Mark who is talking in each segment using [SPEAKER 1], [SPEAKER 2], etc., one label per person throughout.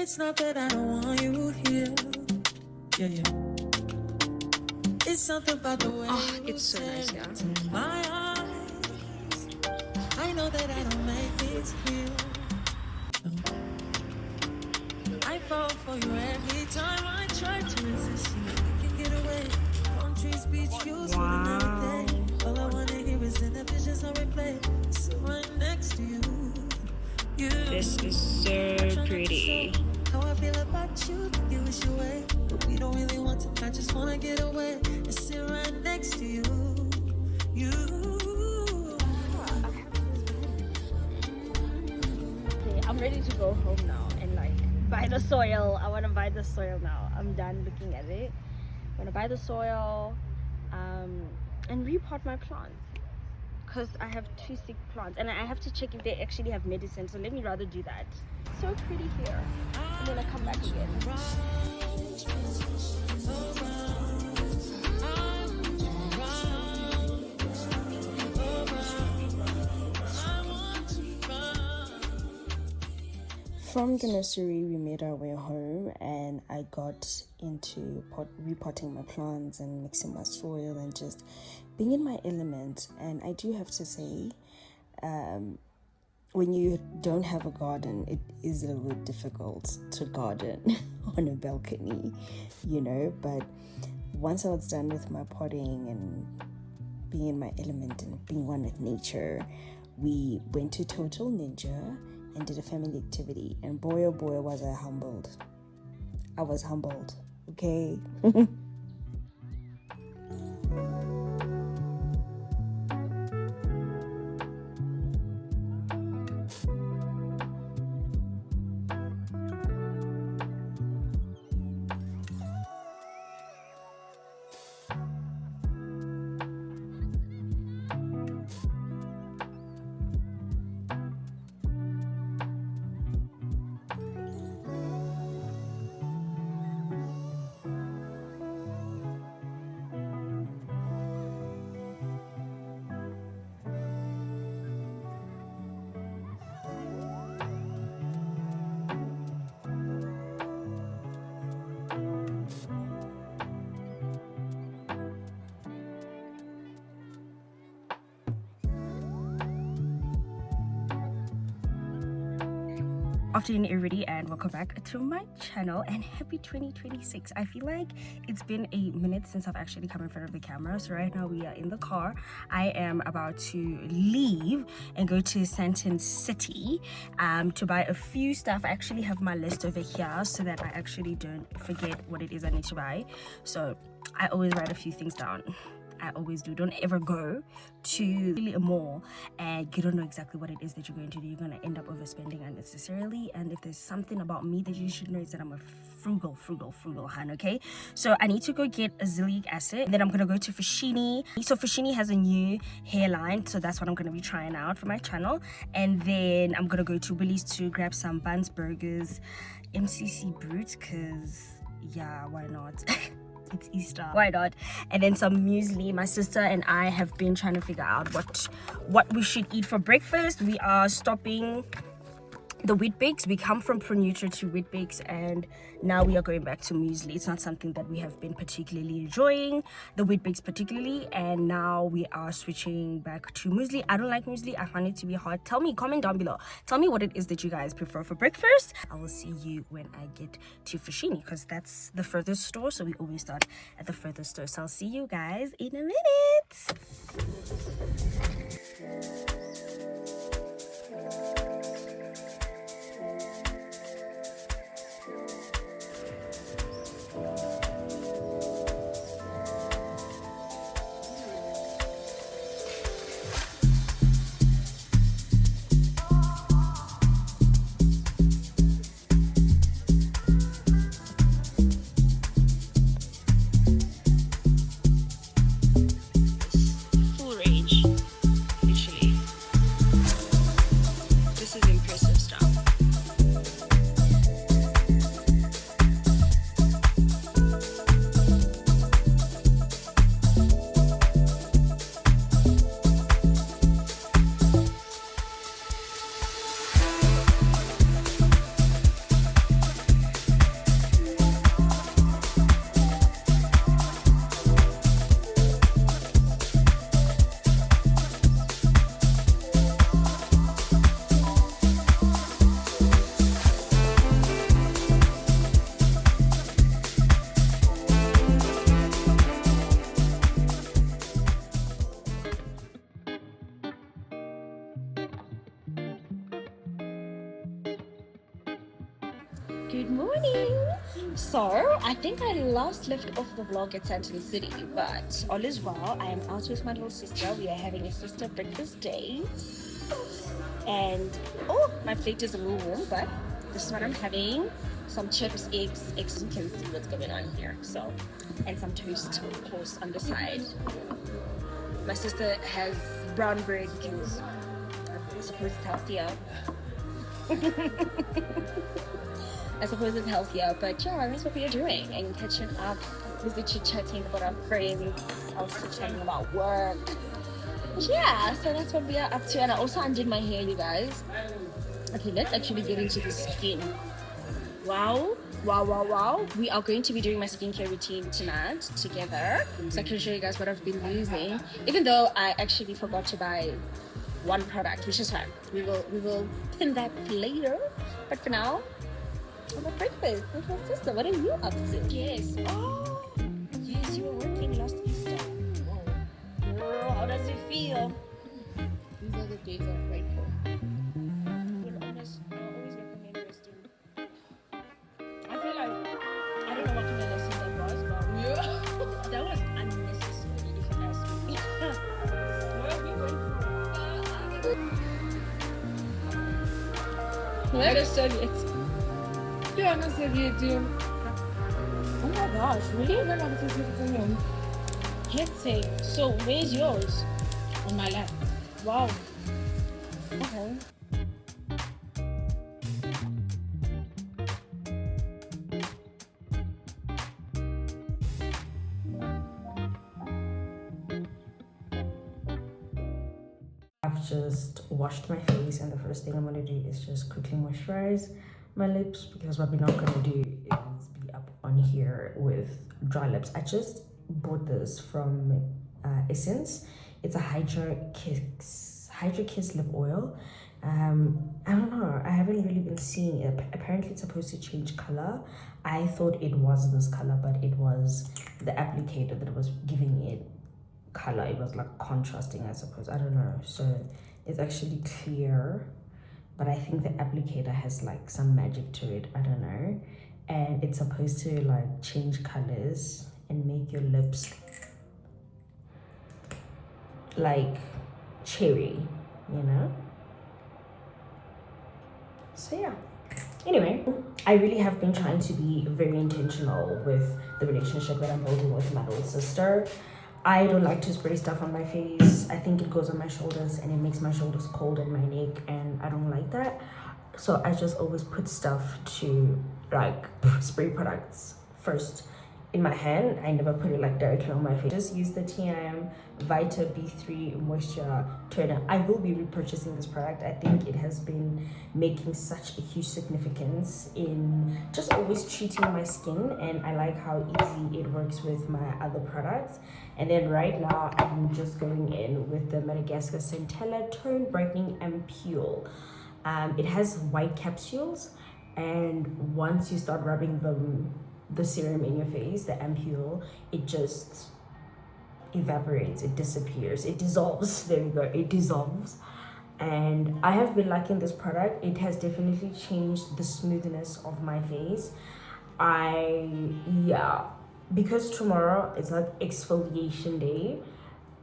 [SPEAKER 1] It's not that I don't want you here. Yeah. It's something about the way
[SPEAKER 2] It's so nice, yeah.
[SPEAKER 1] my eyes. I know that I don't make things clear. No. I fall for you every time I try to resist you. You can get away. Countries, beach views,
[SPEAKER 2] Wow.
[SPEAKER 1] all I wanna hear is in the visions I replay. Sit right next to you.
[SPEAKER 2] This is so pretty.
[SPEAKER 1] How I feel about you, you wish away, but we don't really want to. I just wanna get away and sit right next to you.
[SPEAKER 2] Okay, I'm ready to go home now and like buy the soil. I want to buy the soil now. I'm done looking at it. I'm gonna buy the soil and repot my plants because I have 2 sick plants and I have to check if they actually have medicine, so let me rather do that. It's so pretty here, and then I come back again. From the nursery, we made our way home and I got into repotting my plants and mixing my soil and just being in my element. And I do have to say, when you don't have a garden, it is a little bit difficult to garden on a balcony, you know. But once I was done with my potting and being in my element and being one with nature, we went to Total Ninja and did a family activity, and boy oh boy was I humbled. I was humbled, okay? Afternoon everybody, and welcome back to my channel and happy 2026. I feel like it's been a minute since I've actually come in front of the camera. So right now we are in the car. I am about to leave and go to Sandton City to buy a few stuff. I actually have my list over here so that I actually don't forget what it is I need to buy. So I always write a few things down. I always do. Don't ever go to really a mall and you don't know exactly what it is that you're going to do. You're going to end up overspending unnecessarily. And if there's something about me that you should know, is that I'm a frugal hun, okay? So I need to go get azelaic acid. Then I'm going to go to Fashini. So Fashini has a new hairline, so that's what I'm going to be trying out for my channel. And then I'm going to go to Willie's to grab some buns, burgers, MCC Brute, because yeah, why not? It's Easter, why not? And then some muesli. My sister and I have been trying to figure out what we should eat for breakfast. We are stopping the Weet-Bix. We come from Pro-Nutri to Weet-Bix, and now we are going back to muesli. It's not something that we have been particularly enjoying, the Weet-Bix particularly, and now we are switching back to muesli. I don't like muesli. I find it to be hard. Tell me, comment down below, tell me what it is that you guys prefer for breakfast. I will see you when I get to Fashini, because that's the furthest store, so we always start at the furthest store. So I'll see you guys in a minute. Full range, literally. Good morning. So I think I last left off the vlog at Santon City, but all is well. I am out with my little sister. We are having a sister breakfast day, and oh, my plate is a little warm, but this is what I'm having: some chips, eggs. You can see what's going on here. So, and some toast, of course, on the side. My sister has brown bread because I suppose it's healthier. I suppose it's healthier, but yeah, that's what we are doing and catching up, busy chit-chatting about our friends, also chatting about work. Yeah, so that's what we are up to. And I also undid my hair, you guys. Okay, let's actually get into the skin. Wow. We are going to be doing my skincare routine tonight together, so I can show you guys what I've been using, even though I actually forgot to buy one product, which is fine. We will pin that later, but for now, I'm at breakfast with my sister. What are you up to? Yes. Oh, yes, you were working last Easter. Whoa. Girl, how does it feel? These are the days I'm grateful. But honest, I always recommend resting. I feel like, I don't know what kind of lesson that was, but yeah. That was unnecessary if you ask me. Well, we went through it. Let us study it. Yeah, I'm Soviet. Oh my gosh, really? I don't know headset. So where's yours? On my lap. Wow. Okay. I've just washed my face, and the first thing I'm gonna do is just quickly moisturize my lips, because what we're not gonna do is be up on here with dry lips. I just bought this from Essence. It's a Hydra Kiss lip oil. I don't know, I haven't really been seeing it. Apparently it's supposed to change color. I thought it was this color, but it was the applicator that was giving it color. It was like contrasting, I suppose. I don't know. So it's actually clear, but I think the applicator has like some magic to it. I don't know. And it's supposed to like change colors and make your lips like cherry, you know? So yeah. Anyway, I really have been trying to be very intentional with the relationship that I'm building with my little sister. I don't like to spray stuff on my face. I think it goes on my shoulders and it makes my shoulders cold and my neck, and I don't like that. So I just always put stuff to like spray products first in my hand. I never put it like directly on my face. Just use the TM Vita B3 Moisture Toner. I will be repurchasing this product. I think it has been making such a huge significance in just always treating my skin, and I like how easy it works with my other products. And then right now I'm just going in with the Madagascar Centella Tone Brightening Ampule. It has white capsules, and once you start rubbing the serum in your face, the ampule, it just evaporates, it disappears, it dissolves. There we go, it dissolves. And I have been liking this product. It has definitely changed the smoothness of my face. Because tomorrow is like exfoliation day,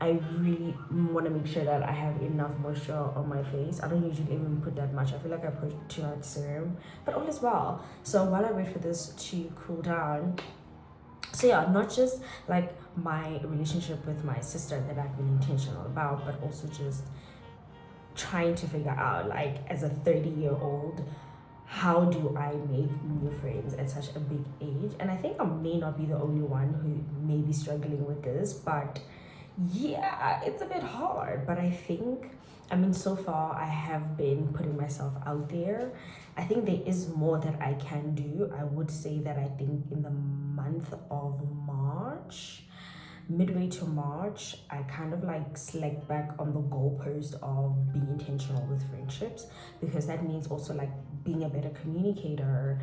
[SPEAKER 2] I really want to make sure that I have enough moisture on my face. I don't usually even put that much. I feel like I put too much serum, but all is well. So while I wait for this to cool down, so yeah, not just like my relationship with my sister that I've been intentional about, but also just trying to figure out, like, as a 30-year-old, how do I make new friends at such a big age? And I think I may not be the only one who may be struggling with this, but yeah, it's a bit hard. But I think, I mean, so far I have been putting myself out there. I think there is more that I can do. I would say that I think in the month of March, midway to March, I kind of like slacked back on the goalpost of being intentional with friendships, because that means also like being a better communicator,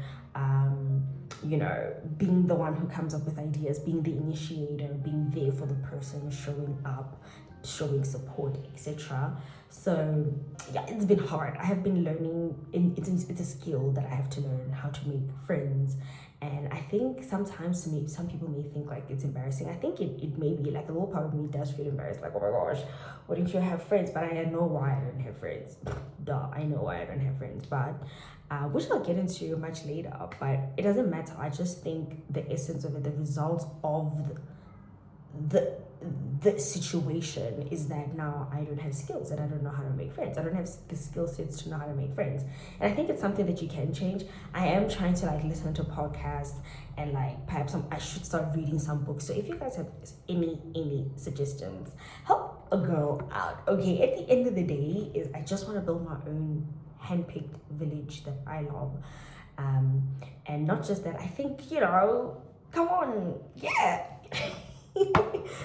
[SPEAKER 2] you know, being the one who comes up with ideas, being the initiator, being there for the person, showing up, showing support, etc. So yeah, it's been hard. I have been learning, it's a skill that I have to learn how to make friends. And I think sometimes to me, some people may think like it's embarrassing. I think it may be like a little part of me does feel embarrassed, like, oh my gosh, why don't you have friends? But I know why I don't have friends. Duh, I know why I don't have friends. But which I'll get into much later, but it doesn't matter. I just think the essence of it, the results of the situation is that now I don't have skills and I don't know how to make friends. I don't have the skill sets to know how to make friends. And I think it's something that you can change. I am trying to like listen to podcasts and like perhaps I should start reading some books. So if you guys have any suggestions, help a girl out. Okay, at the end of the day is I just want to build my own handpicked village that I love. And not just that, I think, come on, yeah.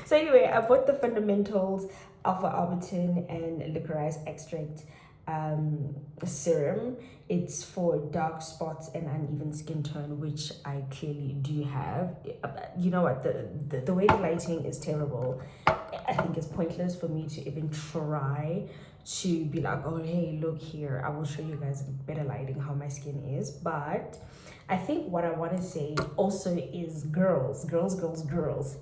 [SPEAKER 2] So anyway, I bought the fundamentals alpha arbutin and licorice extract serum. It's for dark spots and uneven skin tone, which I clearly do have. You know what, the way the lighting is terrible. I think it's pointless for me to even try to be like, oh hey, look here, I will show you guys better lighting how my skin is. But I think what I want to say also is girls,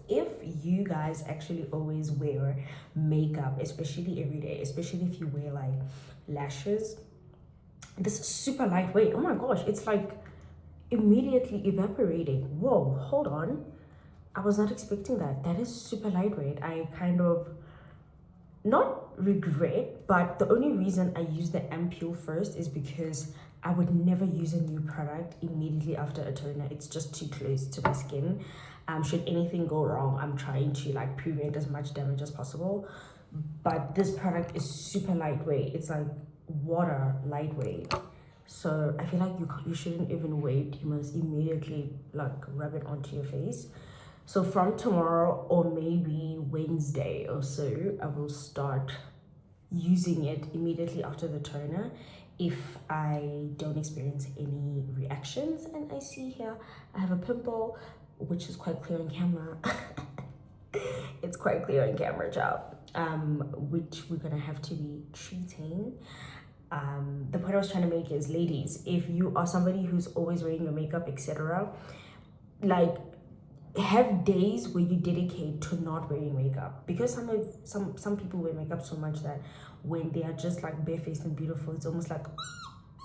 [SPEAKER 2] if you guys actually always wear makeup, especially every day, especially if you wear like lashes, this is super lightweight. Oh my gosh, it's like immediately evaporating. Whoa, hold on, I was not expecting that. That is super lightweight. I kind of not regret, but the only reason I use the ampule first is because I would never use a new product immediately after a toner. It's just too close to my skin. Should anything go wrong, I'm trying to like prevent as much damage as possible. But this product is super lightweight. It's like water lightweight. So I feel like you shouldn't even wait. You must immediately like rub it onto your face. So from tomorrow or maybe Wednesday or so, I will start using it immediately after the toner if I don't experience any reactions. And I see here I have a pimple, which is quite clear on camera. It's quite clear on camera, child, which we're gonna have to be treating. The point I was trying to make is, ladies, if you are somebody who's always wearing your makeup, etc., like have days where you dedicate to not wearing makeup, because some people wear makeup so much that when they are just like barefaced and beautiful, it's almost like,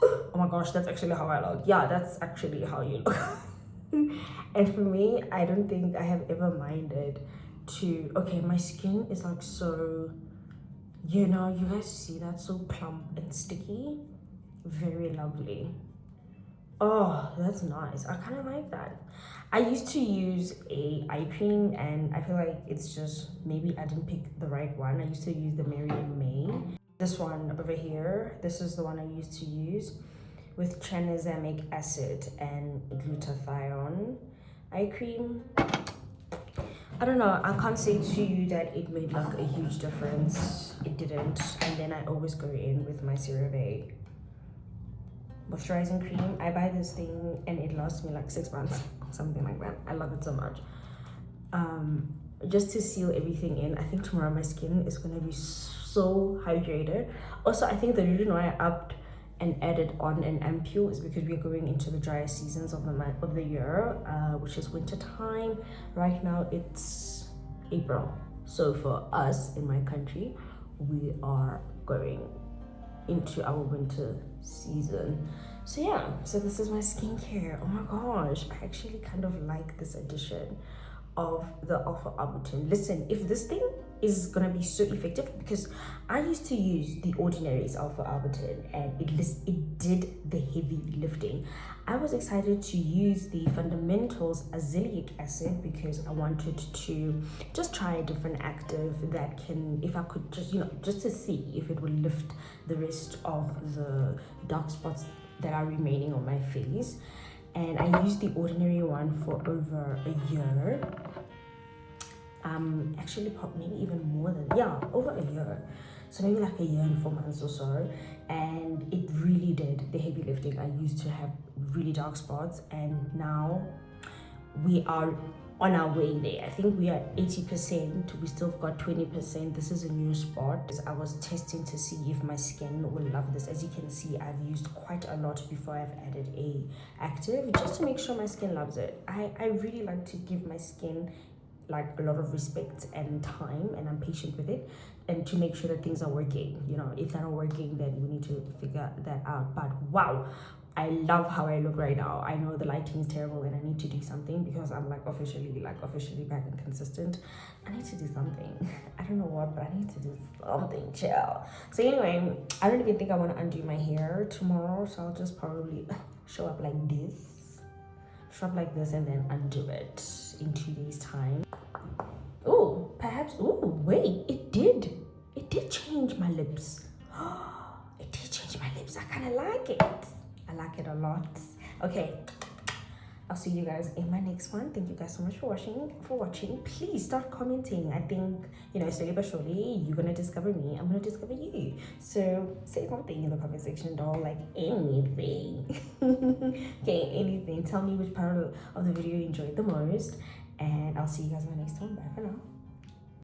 [SPEAKER 2] oh my gosh, that's actually how I look. Yeah, that's actually how you look. And for me, I don't think I have ever minded to, okay, my skin is like so, you guys see that, so plump and sticky, very lovely. Oh, that's nice. I kind of like that. I used to use a eye cream and I feel like it's just, maybe I didn't pick the right one. I used to use the Mary and May. This one over here, this is the one I used to use with tranexamic acid and glutathione eye cream. I don't know, I can't say to you that it made like a huge difference. It didn't. And then I always go in with my CeraVe moisturizing cream. I buy this thing and it lasts me like 6 months, something like that. I love it so much. Just to seal everything in. I think tomorrow my skin is gonna be so hydrated. Also, I think the reason why I upped and added on an ampule is because we're going into the driest seasons of the year, which is winter time. Right now it's April, so for us in my country, we are going into our winter season. So yeah, so this is my skincare. Oh my gosh, I actually kind of like this addition of the alpha arbutin. Listen, if this thing is gonna be so effective, because I used to use the Ordinary's alpha arbutin and it did the heavy lifting. I was excited to use the fundamentals azelaic acid because I wanted to just try a different active that can, if I could just, just to see if it would lift the rest of the dark spots that are remaining on my face. And I used the Ordinary one for over a year. Actually maybe even more than, over a year. So maybe like a year and 4 months or so. And it really did the heavy lifting. I used to have really dark spots and now we are on our way there. I think we are 80%. We still got 20%. This is a new spot. I was testing to see if my skin will love this. As you can see, I've used quite a lot before I've added a active, just to make sure my skin loves it. I really like to give my skin like a lot of respect and time, and I'm patient with it, and to make sure that things are working. You know, if they're not working, then we need to figure that out. But wow, I love how I look right now. I know the lighting is terrible and I need to do something, because I'm like officially back and consistent. I need to do something. I don't know what, but I need to do something, chill. So anyway, I don't even think I want to undo my hair tomorrow, so I'll just probably show up like this and then undo it in 2 days time. Oh, perhaps, oh wait, it did change my lips. It did change my lips. I kind of like it. I like it a lot. Okay, I'll see you guys in my next one. Thank you guys so much for watching. Please start commenting. I think, you know, slowly but surely you're gonna discover me, I'm gonna discover you. So say something in the comment section, doll, like anything. Okay, anything. Tell me which part of the video you enjoyed the most, and I'll see you guys in my next one. Bye for now.